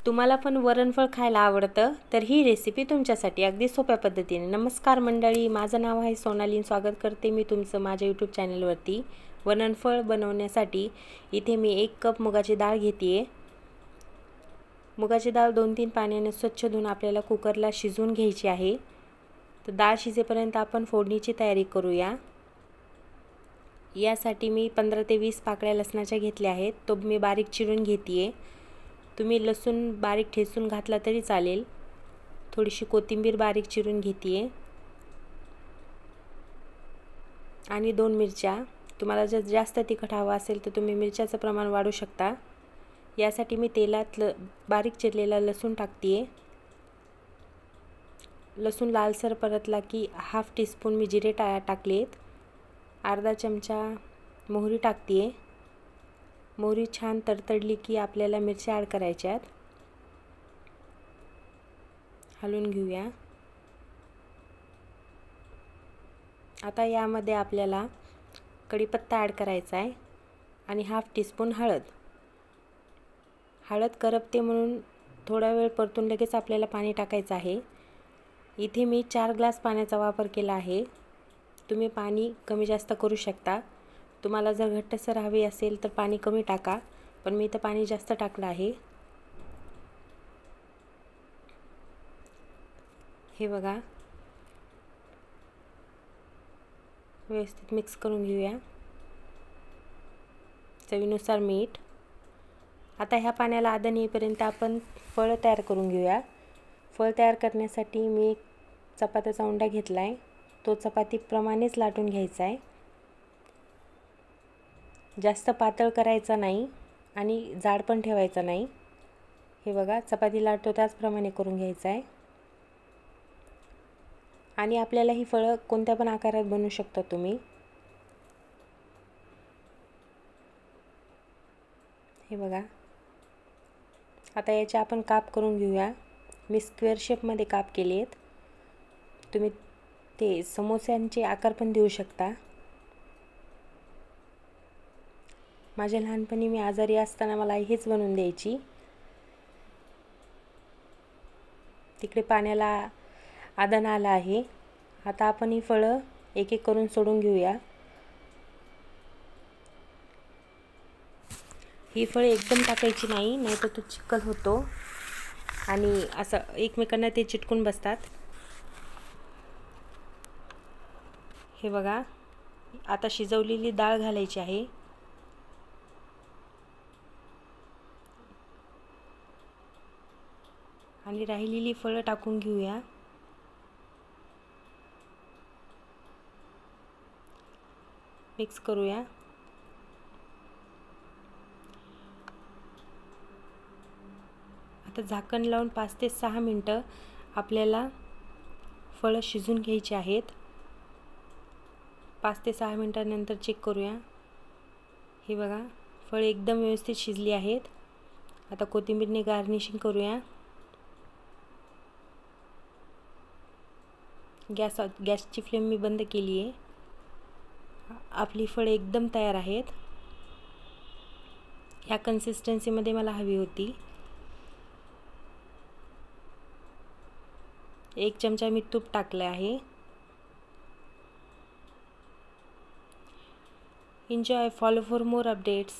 तुम्हाला पण वरणफळ खायला आवडतं तर ही रेसिपी तुमच्यासाठी अगदी सोप्या पद्धतीने। नमस्कार मंडळी, माझं नाव आहे सोनाली। स्वागत करते मी तुमचं माझ्या यूट्यूब चॅनलवरती। वरणफळ बनवण्यासाठी इथे मी 1 कप मुगाची डाळ घेते। मुगाची डाळ 2-3 पाण्याने स्वच्छ धुवून आपल्याला कुकरला शिजवून घ्यायची आहे। तर डाळ शिजेपर्यंत आपण फोडणीची तयारी करूया। यासाठी मी 15 ते 20 पाकळ्या लसणाच्या घेतल्या आहेत, तो मी बारीक चिरून घेते। तुम्ही लसूण बारीक ठेचून घातला तरी चालेल। थोडीशी कोथिंबीर बारीक चिरून घेते आणि 2 मिरच्या। तुम्हाला जर जास्त तिखट हवा असेल तर तुम्ही मिरच्याचं प्रमाण वाढवू शकता। यासाठी मी तेलात बारीक चिरलेला लसूण टाकते। लसूण लालसर परतला की हाफ टीस्पून मी जिरे टाकलेत। अर्धा चमचा मोहरी टाकते। मोहरी छान तडतडली की आपल्याला मिरच्या ॲड करायच्यात। हलवून घेऊया। आता यामध्ये आपल्याला कढीपत्ता ॲड करायचा आहे आणि हाफ टीस्पून हळद। हळद करपते म्हणून थोडा वेळ परतून लगेच आपल्याला पाणी टाकायचं आहे। इथे मी 4 ग्लास पाण्याचा वापर केला आहे। तुम्ही पाणी कमी जास्त करू शकता। तुम्हाला जर घट्टसर हवे असेल तर पाणी कमी टाका, पण मी इथं पाणी जास्त टाकलं आहे। हे बघा, व्यवस्थित मिक्स करून घेऊया। चवीनुसार मीठ। आता ह्या पाण्याला आदन येईपर्यंत आपण फळ तयार करून घेऊया। फळ तयार करण्यासाठी मी एक चपात्याचा उंडा घेतला आहे, तो चपातीप्रमाणेच लाटून घ्यायचा आहे। जास्त पातळ करायचा नाही आणि जाड पण ठेवायचा नाही। हे बघा, चपाती लाटतो त्याचप्रमाणे करून घ्यायचं आहे। आणि आपल्याला ही फळं कोणत्या पण आकारात बनवू शकता तुम्ही। हे बघा, आता याचे आपण काप करून घेऊया। मी स्क्वेअर शेपमध्ये काप केले आहेत। तुम्ही ते समोस्यांचे आकार पण देऊ शकता। माझ्या लहानपणी मी आजारी असताना मला हेच बनवून द्यायची। तिकडे पाण्याला आदन आलं आहे। आता आपण ही फळं एक एक करून सोडून घेऊया। ही फळे एकदम टाकायची नाही, नाहीतर तो चिखल होतो आणि असं एकमेकांना ते चिटकून बसतात। हे बघा, आता शिजवलेली डाळ घालायची आहे। आणि राहिलेली फळं टाकून घेऊया। मिक्स करूया। आता झाकण लावून 5 ते 6 मिनिटं आपल्याला फळं शिजून घ्यायची आहेत। 5 ते 6 मिनिटांनंतर चेक करूया। हे बघा, फळं एकदम व्यवस्थित शिजली आहेत। आता कोथिंबीरने गार्निशिंग करूया। गॅसची फ्लेम मी बंद केली आहे। आपली फळे एकदम तयार आहेत। ह्या कन्सिस्टन्सीमध्ये मला हवी होती। 1 चमचा मी तूप टाकले आहे। Enjoy, follow for more updates.